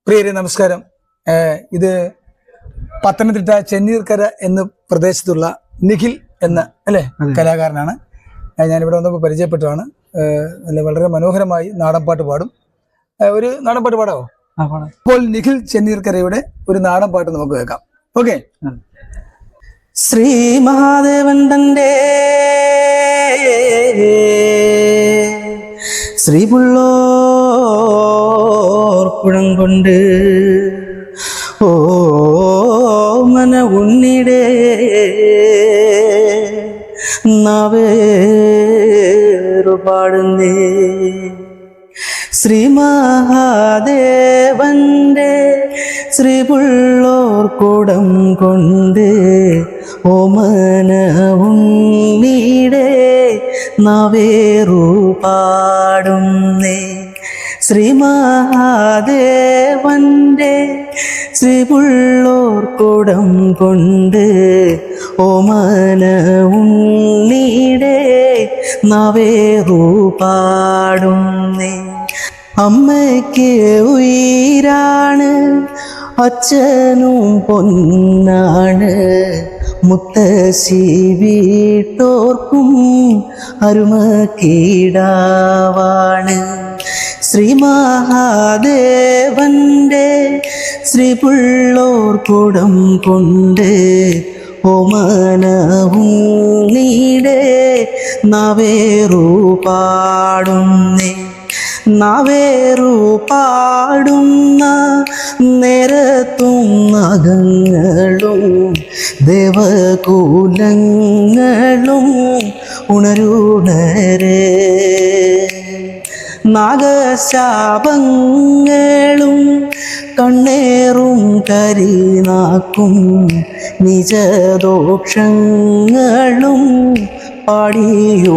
പ്രിയരെ നമസ്കാരം. ഇത് പത്തനംതിട്ട ചെന്നീർക്കര എന്ന പ്രദേശത്തുള്ള നിഖിൽ എന്ന കലാകാരനാണ്. ഞാനിവിടെ വന്നപ്പോൾ പരിചയപ്പെട്ടതാണ്. വളരെ മനോഹരമായി നാടൻപാട്ട് പാടും. ഒരു നാടൻപാട്ട് പാടാവോ? ഇപ്പോൾ നിഖിൽ ചെന്നീർക്കരയുടെ ഒരു നാടൻ പാട്ട് നമുക്ക് കേൾക്കാം. ഓക്കെ. ശ്രീ മഹാദേവൻ തന്റെ ശ്രീപുള്ളോർ കുഴം കൊണ്ട് ഓ മന ഉണ്ണിടേ നവേറു പാടുന്നേ. ശ്രീ മഹാദേവന്റെ ശ്രീപുള്ളോർ കുടം കൊണ്ട് ഓമന ഉണ്ണീടെ നവേറു പാടുന്നേ. ശ്രീ മഹാദേവന്റെ ശ്രീപുള്ളോർ കുടം കൊണ്ട് ഓമന ഉണ്ണീടെ നവേറു പാടുന്നേ. അമ്മയ്ക്ക് ഉയിരാണ്, അച്ഛനും പൊന്നാണ്, മുത്തശ്ശി വീട്ടോർക്കും അരുമക്കീടാവാണ്. ശ്രീ മഹാദേവന്റെ ശ്രീപുള്ളോർ കുടം കൊണ്ട് ഓമന ഉണ്ണീടെ നവേറു പാടുന്നേ. നവേറു പാടുന്ന നേരത്തും നഖങ്ങളും ദേവകുലങ്ങളും ഉണരുണരേ. നാഗശാപങ്ങളും കണ്ണേറും കരിനാക്കും നിജദോഷങ്ങളും പാടിയൊഴിക്കുന്നേ.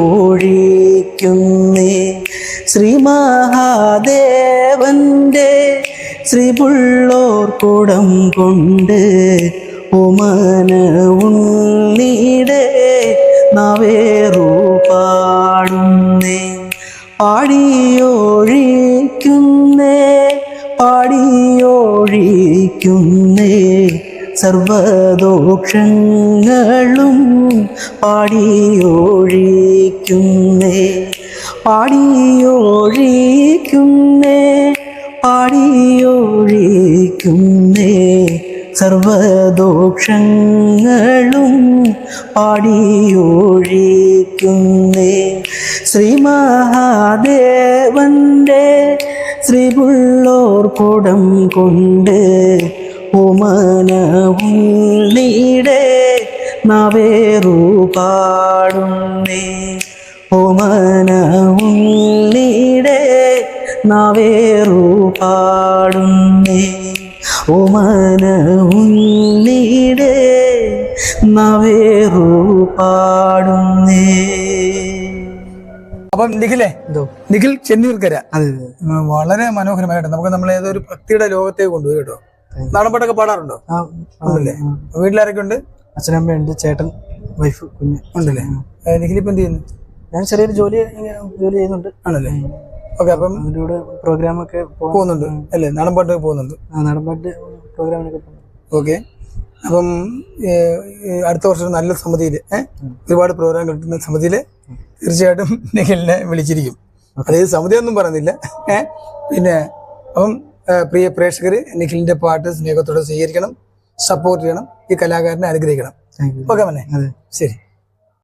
ശ്രീ മഹാദേവന്റെ ശ്രീപുള്ളോർ കുടം കൊണ്ട് ഓമന ഉണ്ണീടെ നവേറു പാടുന്നേ. പാടിയൊഴിക്കുന്നേ പാടിയൊഴിക്കുന്നേ സർവദോഷങ്ങളും പാടിയൊഴിക്കുന്നേ. പാടിയൊഴിക്കുന്നേ പാടിയൊഴിക്കുന്നേ സർവദോഷങ്ങളും പാടിയൊഴിക്കുന്നേ. ശ്രീ മഹാദേവന്റെ ശ്രീപുള്ളോർ കുടം കൊണ്ട് ഓമന ഉണ്ണീടെ നവേറു പാടുന്നേ. ഓമന ഉണ്ണീടെ നവേറു പാടുന്നേ. ഓമന ഉണ്ണീടെ നവേറു പാടുന്നേ. അപ്പം നിഖിൽ ചെന്നീർക്കര വളരെ മനോഹരമായിട്ട് നമ്മൾ ഏതൊരു ഭക്തിയുടെ ലോകത്തേക്ക് കൊണ്ടുപോയി കേട്ടോ. നാടൻപാട്ടൊക്കെ പാടാറുണ്ടോ? ഉണ്ടല്ലേ. വീട്ടിലാരൊക്കെ ഉണ്ട്? അച്ഛനമ്മയുണ്ട്, ചേട്ടൻ, വൈഫ്, കുഞ്ഞ് ഉണ്ടല്ലേ. നിഖിലിപ്പം എന്ത് ചെയ്യുന്നു? ഞാൻ ചെറിയൊരു ജോലി ചെയ്യുന്നുണ്ട്. ആണല്ലേ. ഓക്കെ. അപ്പം അതിലൂടെ പ്രോഗ്രാമൊക്കെ പോകുന്നുണ്ട് അല്ലേ? നാടൻപാട്ടൊക്കെ പോകുന്നുണ്ട്. നാടൻപാട്ട് പ്രോഗ്രാമിനൊക്കെ പോകുന്നു. ഓക്കെ. അപ്പം അടുത്ത വർഷം നല്ല സമിതിയിൽ ഒരുപാട് പ്രോഗ്രാം കിട്ടുന്ന സമിതിയിൽ തീർച്ചയായിട്ടും നിഖിലിനെ വിളിച്ചിരിക്കും. അതായത് സമിതിയൊന്നും പറയുന്നില്ല. പിന്നെ അപ്പം പ്രിയ പ്രേക്ഷകർ നിഖിലിന്റെ പാട്ട് സ്നേഹത്തോടെ സ്വീകരിക്കണം, സപ്പോർട്ട് ചെയ്യണം, ഈ കലാകാരനെ അനുഗ്രഹിക്കണം. ഓക്കെ മോനെ. ശരി.